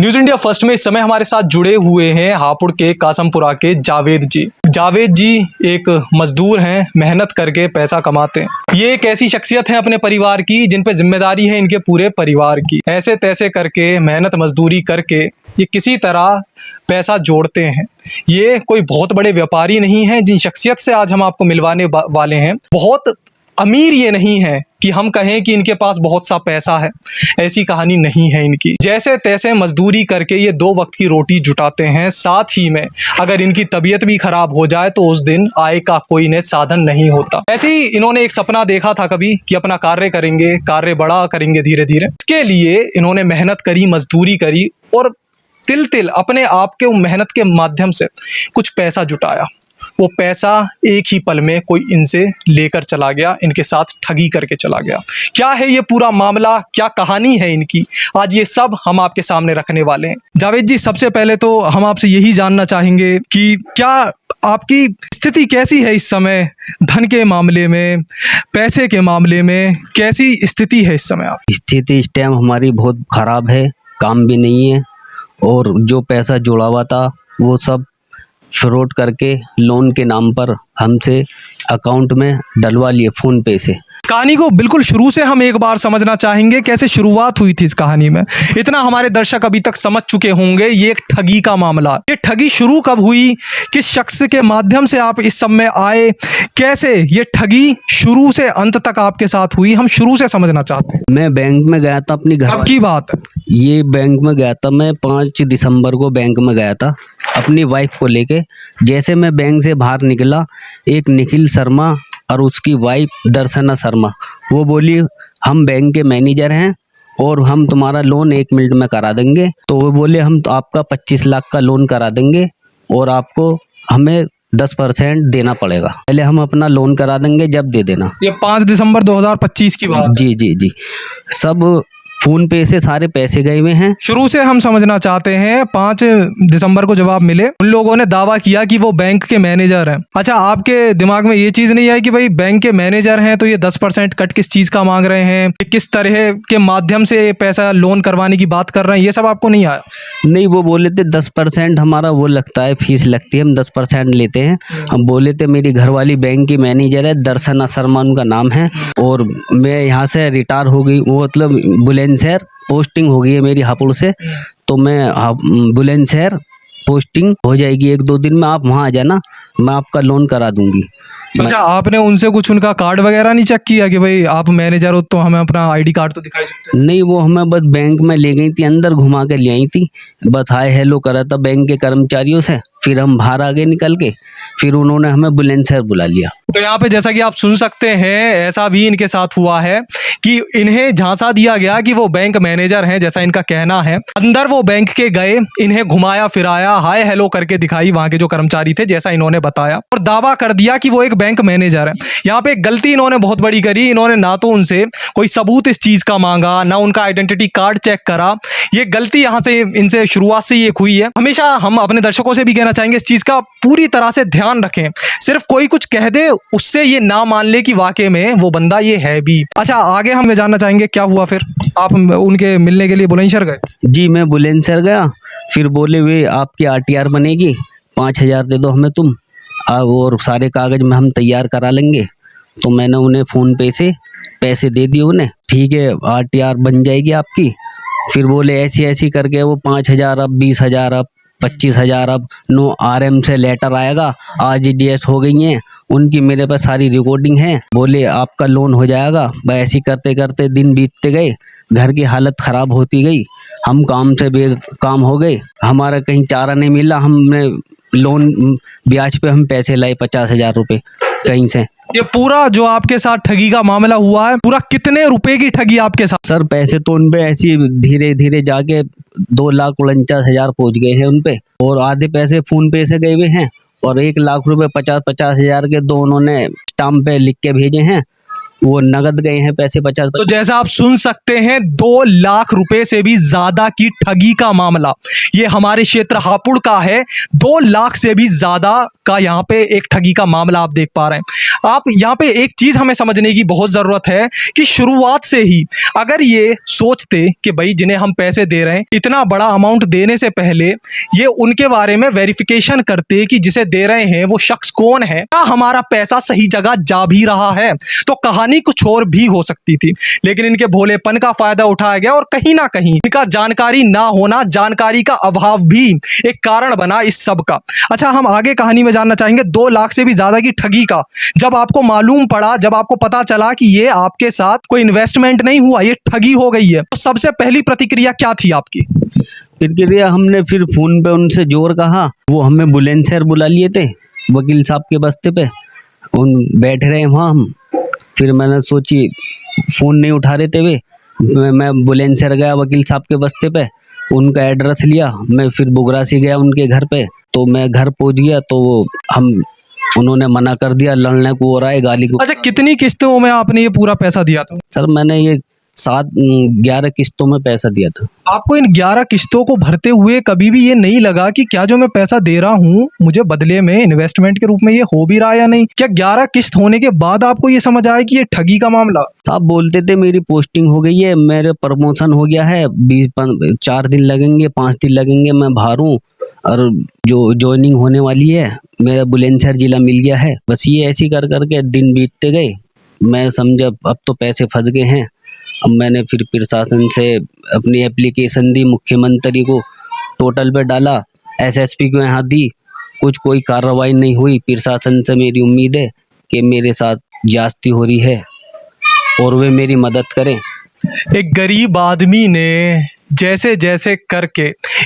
News India first में इस समय हमारे साथ जुड़े हुए हैं हापुड़ के कासमपुरा के जावेद जी। जावेद जी एक मजदूर हैं, मेहनत करके पैसा कमाते हैं। ये एक ऐसी शख्सियत है अपने परिवार की जिन पे जिम्मेदारी है इनके पूरे परिवार की। ऐसे तैसे करके मेहनत मजदूरी करके ये किसी तरह पैसा जोड़ते हैं। ये कोई बहुत बड़े व्यापारी नहीं है जिन शख्सियत से आज हम आपको मिलवाने वाले हैं। बहुत अमीर ये नहीं है कि हम कहें कि इनके पास बहुत सा पैसा है, ऐसी कहानी नहीं है इनकी। जैसे तैसे मजदूरी करके ये 2 वक्त की रोटी जुटाते हैं। साथ ही में अगर इनकी तबीयत भी खराब हो जाए तो उस दिन आय का कोई इन्हें साधन नहीं होता। ऐसे ही इन्होंने एक सपना देखा था कभी कि अपना कार्य करेंगे, कार्य बड़ा करेंगे धीरे धीरे। इसके लिए इन्होंने मेहनत करी, मजदूरी करी और तिल तिल अपने आप के मेहनत के माध्यम से कुछ पैसा जुटाया। वो पैसा एक ही पल में कोई इनसे लेकर चला गया, इनके साथ ठगी करके चला गया। क्या है ये पूरा मामला, क्या कहानी है इनकी, आज ये सब हम आपके सामने रखने वाले हैं। जावेद जी, सबसे पहले तो हम आपसे यही जानना चाहेंगे कि क्या आपकी स्थिति कैसी है इस समय, धन के मामले में, पैसे के मामले में कैसी स्थिति है इस समय? आप स्थिति इस टाइम हमारी बहुत ख़राब है, काम भी नहीं है और जो पैसा जुड़ा हुआ था वो सब फ्रॉड करके लोन के नाम पर हमसे अकाउंट में डलवा लिए फ़ोन पे से। कहानी को बिल्कुल शुरू से हम एक बार समझना चाहेंगे, कैसे शुरुआत हुई थी इस कहानी में। इतना हमारे दर्शक अभी तक समझ चुके होंगे ये एक ठगी का मामला। ये ठगी शुरू कब हुई, किस शख्स के माध्यम से आप इस सब में आए, कैसे ये ठगी शुरू से अंत तक आपके साथ हुई, हम शुरू से समझना चाहते हैं। मैं बैंक में गया था अपनी घर की बात है ये बैंक में गया था, मैं 5 दिसंबर को बैंक में गया था अपनी वाइफ को लेके। जैसे मैं बैंक से बाहर निकला, एक निखिल शर्मा और उसकी वाइफ दर्शना शर्मा, वो बोली हम बैंक के मैनेजर हैं और हम तुम्हारा लोन 1 मिनट में करा देंगे। तो वो बोले हम तो आपका 25 लाख का लोन करा देंगे और आपको हमें 10% देना पड़ेगा, पहले हम अपना लोन करा देंगे जब दे देना। ये 5 दिसंबर 2025 की बात। जी जी जी, सब फ़ोन पे से सारे पैसे गए हुए हैं। शुरू से हम समझना चाहते हैं, 5 दिसंबर को जब आप मिले उन लोगों ने दावा किया कि वो बैंक के मैनेजर हैं। अच्छा, आपके दिमाग में ये चीज़ नहीं आई कि भाई बैंक के मैनेजर हैं तो ये 10% कट किस चीज़ का मांग रहे हैं, किस तरह के माध्यम से पैसा लोन करवाने की बात कर रहे हैं, ये सब आपको नहीं आया? नहीं, वो बोले थे 10% हमारा वो लगता है, फीस लगती है, हम 10% लेते हैं। हम बोले थे मेरी घरवाली बैंक की मैनेजर है, दर्शना शर्मा उनका नाम है और मैं यहाँ से रिटायर हो गई, वो मतलब बुलंदशहर पोस्टिंग हो गई है मेरी हापुड़ से, तो मैं बुलंदशहर पोस्टिंग हो जाएगी 1-2 दिन में, आप वहाँ आ जाना, मैं आपका लोन करा दूंगी। अच्छा, आपने उनसे कुछ उनका कार्ड वगैरह नहीं चेक किया कि भाई आप मैनेजर हो तो हमें अपना आईडी कार्ड तो दिखाई सकते हैं? नहीं, वो हमें बस बैंक में ले गई थी, अंदर घुमा के ले आई थी, बस हाय हेलो करा था बैंक के कर्मचारियों से। फिर हम बाहर आ गए निकल के, फिर उन्होंने हमें बुलंदशहर बुला लिया। तो यहाँ पे जैसा कि आप सुन सकते हैं, ऐसा भी इनके साथ हुआ है कि इन्हें झांसा दिया गया कि वो बैंक मैनेजर हैं, जैसा इनका कहना है। अंदर वो बैंक के गए, इन्हें घुमाया फिराया, हाय हेलो करके दिखाई वहां के जो कर्मचारी थे, जैसा इन्होंने बताया, और दावा कर दिया कि वो एक बैंक मैनेजर है। यहाँ पे एक गलती इन्होंने बहुत बड़ी करी, इन्होंने ना तो उनसे कोई सबूत इस चीज का मांगा, ना उनका आइडेंटिटी कार्ड चेक करा। ये गलती यहाँ से इनसे शुरुआत से ये हुई है। हमेशा हम अपने दर्शकों से भी कहना चाहेंगे इस चीज का पूरी तरह से ध्यान रखें। सिर्फ कोई कुछ कह दे उससे ये ना मान ले कि वाकई में वो बंदा ये है भी। अच्छा, आगे हम ये जानना चाहेंगे क्या हुआ फिर, आप उनके मिलने के लिए बुलंदशहर गए? जी, मैं बुलंदशहर गया, फिर बोले वे आपकी RTR बनेगी, 5000 दे दो हमें तुम, और सारे कागज में हम तैयार करा लेंगे। तो मैंने उन्हें फ़ोन पे से पैसे दे दिए उन्हें, ठीक है RTR बन जाएगी आपकी। फिर बोले ऐसी ऐसी करके वो 5000 अब 20,000 अब 25,000 अब नो RM से लेटर आएगा, RGDS हो गई हैं उनकी, मेरे पास सारी रिकॉर्डिंग है। बोले आपका लोन हो जाएगा। बस ऐसे करते करते दिन बीतते गए, घर की हालत ख़राब होती गई, हम काम से बेकाम हो गए, हमारा कहीं चारा नहीं मिला। हमने लोन ब्याज पे हम पैसे लाए 50,000 रुपये कहीं से। ये पूरा जो आपके साथ ठगी का मामला हुआ है, पूरा कितने रुपए की ठगी आपके साथ? सर पैसे तो उन पे ऐसी धीरे धीरे जाके 2,49,000 पहुँच गए हैं उन पे, और आधे पैसे फ़ोन पे से गए हुए हैं और 1 लाख रुपए 50,000 के 2 उन्होंने स्टाम्प पे लिख के भेजे हैं वो नगद गए हैं पैसे 50। तो जैसा आप सुन सकते हैं 2 लाख रुपए से भी ज्यादा की ठगी का मामला ये हमारे क्षेत्र हापुड़ का है। 2 लाख से भी ज्यादा का यहाँ पे एक ठगी का मामला आप देख पा रहे हैं। आप यहाँ पे एक चीज हमें समझने की बहुत जरूरत है कि शुरुआत से ही अगर ये सोचते कि भाई जिन्हें हम पैसे दे रहे हैं इतना बड़ा अमाउंट देने से पहले ये उनके बारे में वेरिफिकेशन करते कि जिसे दे रहे हैं वो शख्स कौन है, क्या हमारा पैसा सही जगह जा भी रहा है, तो कहानी कुछ और भी हो सकती थी। लेकिन इनके भोलेपन का फायदा उठाया गया और कहीं ना कहीं इनका जानकारी ना होना, जानकारी का अभाव भी एक कारण बना इस सब का। अच्छा, हम आगे कहानी में जानना चाहेंगे 2 लाख से भी ज्यादा की ठगी का। जब आपको मालूम पड़ा, जब आपको पता चला कि ये आपके साथ कोई इन्वेस्टमेंट नहीं हुआ, ये ठगी हो गई है, तो सबसे पहली प्रतिक्रिया क्या थी आपकी? प्रतिक्रिया हमने फिर फोन पे उनसे जोर कहा, वो हमें बुलंदशहर बुला लिए थे वकील साहब के बस्ते पे, उन बैठ रहे हैं वहाँ हम। फिर मैंने सोची फ़ोन नहीं उठा रहे थे वे, मैं बुलंदशहर गया वकील साहब के बस्ते पे, उनका एड्रेस लिया, मैं फिर बुगरासी गया उनके घर पे। तो मैं घर पहुँच गया तो उन्होंने मना कर दिया, लड़ने को हो रहा है, गाली को। अच्छा, कितनी किस्तों में आपने ये पूरा पैसा दिया था? सर मैंने ये 11 किस्तों में पैसा दिया था। आपको इन 11 किस्तों को भरते हुए कभी भी ये नहीं लगा कि क्या जो मैं पैसा दे रहा हूँ मुझे बदले में इन्वेस्टमेंट के रूप में ये हो भी रहा है या नहीं? क्या 11 किस्त होने के बाद आपको ये समझ आया कि ये ठगी का मामला? आप बोलते थे मेरी पोस्टिंग हो गई है, मेरे प्रमोशन हो गया है, 4 दिन लगेंगे, 5 दिन लगेंगे, मैं बाहर हूँ और जो ज्वाइनिंग होने वाली है, मेरा बुलंदशहर जिला मिल गया है। बस ये ऐसे कर करके दिन बीतते गए। मैं समझा अब तो पैसे फंस गए हैं। अब मैंने फिर प्रशासन से अपनी एप्लीकेशन दी, मुख्यमंत्री को टोटल पे डाला, एसएसपी को यहाँ दी, कोई कार्रवाई नहीं हुई। प्रशासन से मेरी उम्मीद है कि मेरे साथ ज्यादती हो रही है और वे मेरी मदद करें। एक गरीब आदमी ने जैसे जैसे करके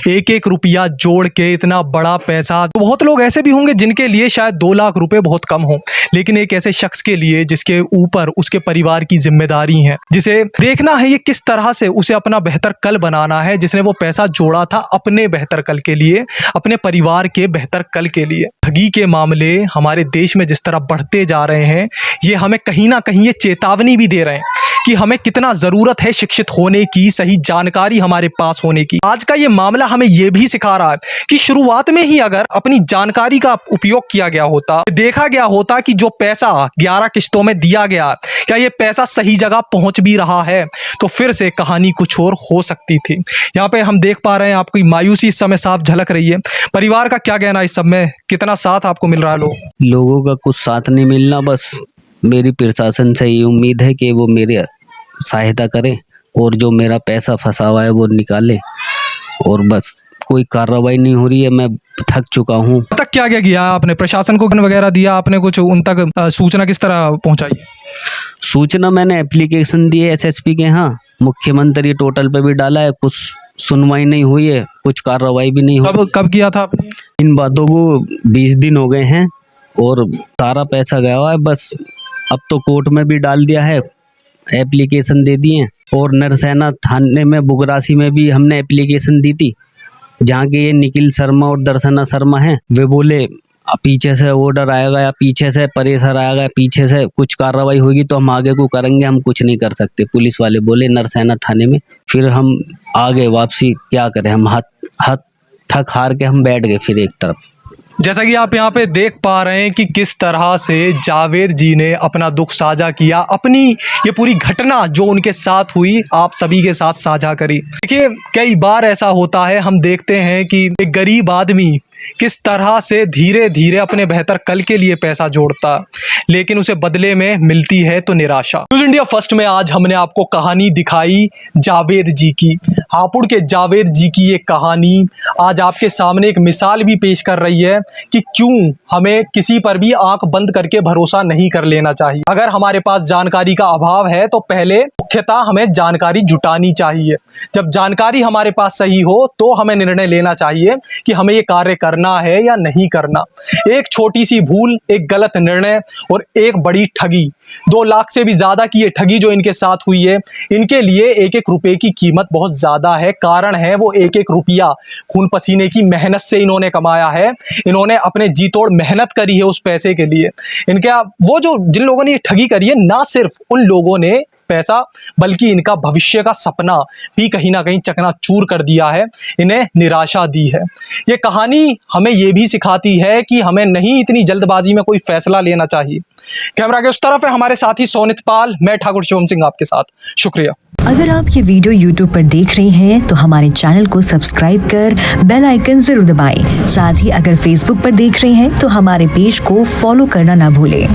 एक एक रुपया जोड़ के इतना बड़ा पैसा, तो बहुत लोग ऐसे भी होंगे जिनके लिए शायद 2 लाख रुपए बहुत कम हो, लेकिन एक ऐसे शख्स के लिए जिसके ऊपर उसके परिवार की जिम्मेदारी है, जिसे देखना है ये किस तरह से उसे अपना बेहतर कल बनाना है, जिसने वो पैसा जोड़ा था अपने बेहतर कल के लिए, अपने परिवार के बेहतर कल के लिए। ठगी के मामले हमारे देश में जिस तरह बढ़ते जा रहे हैं, ये हमें कहीं ना कहीं ये चेतावनी भी दे रहे हैं कि हमें कितना ज़रूरत है शिक्षित होने की, सही जानकारी हमारे पास होने की। आज का ये मामला हमें ये भी सिखा रहा है कि शुरुआत में ही अगर अपनी जानकारी का उपयोग किया गया होता, देखा गया होता कि जो पैसा 11 किस्तों में दिया गया, क्या ये पैसा सही जगह पहुंच भी रहा है, तो फिर से कहानी कुछ और हो सकती थी। यहाँ पे हम देख पा रहे हैं आपकी मायूसी इस समय साफ झलक रही है। परिवार का क्या कहना इस सब में, कितना साथ आपको मिल रहा है? लोगों का कुछ साथ नहीं मिलना, बस मेरी प्रशासन से ये उम्मीद है कि वो मेरी सहायता करें और जो मेरा पैसा फंसा हुआ है वो निकाले, और बस कोई कार्रवाई नहीं हो रही है। मैं थक चुका हूँ। तक क्या क्या किया आपने? प्रशासन को वगैरह दिया आपने कुछ? उन तक सूचना किस तरह पहुंचाई? सूचना मैंने एप्लीकेशन दी है एसएसपी के यहाँ, मुख्यमंत्री टोटल पे भी डाला है, कुछ सुनवाई नहीं हुई है, कुछ कार्रवाई भी नहीं हुई। कब किया था आपने? इन बातों को 20 दिन हो गए हैं और सारा पैसा गया हुआ है। बस अब तो कोर्ट में भी डाल दिया है, एप्लीकेशन दे दिए, और नरसैना थाने में बुगरासी में भी हमने एप्लीकेशन दी थी, जहाँ के ये निखिल शर्मा और दर्शना शर्मा हैं। वे बोले पीछे से ऑर्डर आएगा या पीछे से प्रेशर आएगा, पीछे से कुछ कार्रवाई होगी तो हम आगे को करेंगे, हम कुछ नहीं कर सकते, पुलिस वाले बोले नरसैना थाने में। फिर हम आगे वापसी क्या करें, हम हाथ थक हार के हम बैठ गए फिर एक तरफ। जैसा कि आप यहाँ पे देख पा रहे हैं कि किस तरह से जावेद जी ने अपना दुख साझा किया, अपनी ये पूरी घटना जो उनके साथ हुई आप सभी के साथ साझा करी। देखिए, कई बार ऐसा होता है, हम देखते हैं कि एक गरीब आदमी किस तरह से धीरे धीरे अपने बेहतर कल के लिए पैसा जोड़ता, लेकिन उसे बदले में मिलती है तो निराशा। न्यूज़ इंडिया फर्स्ट में आज हमने आपको कहानी दिखाई जावेद जी की, हापुड़ के जावेद जी की ये कहानी आज आपके सामने एक मिसाल भी पेश कर रही है कि क्यों हमें किसी पर भी आंख बंद करके भरोसा नहीं कर लेना चाहिए। अगर हमारे पास जानकारी का अभाव है तो पहले मुख्यतः हमें जानकारी जुटानी चाहिए। जब जानकारी हमारे पास सही हो तो हमें निर्णय लेना चाहिए कि हमें ये कार्य करना है या नहीं करना। एक छोटी सी भूल, एक गलत निर्णय और एक बड़ी ठगी, 2 लाख से भी ज़्यादा की ये ठगी जो इनके साथ हुई है, इनके लिए एक एक रुपए की कीमत बहुत ज़्यादा है। कारण है वो एक एक रुपया खून पसीने की मेहनत से इन्होंने कमाया है, इन्होंने अपने जी तोड़ मेहनत करी है उस पैसे के लिए। इनका वो जो जिन लोगों ने ये ठगी करी है, ना सिर्फ उन लोगों ने पैसा बल्कि इनका भविष्य का सपना भी कहीं ना कहीं चकनाचूर कर दिया है, इन्हें निराशा दी है। ये कहानी हमें ये भी सिखाती है कि हमें नहीं इतनी जल्दबाजी में कोई फैसला लेना चाहिए। कैमरा के उस तरफ है हमारे साथी सोनित पाल, मैं ठाकुर शिवम सिंह आपके साथ। शुक्रिया। अगर आप ये वीडियो YouTube पर देख रहे हैं तो हमारे चैनल को सब्सक्राइब कर बेल आइकन जरूर दबाएं। साथ ही अगर Facebook पर देख रहे हैं तो हमारे पेज को फॉलो करना ना भूलें।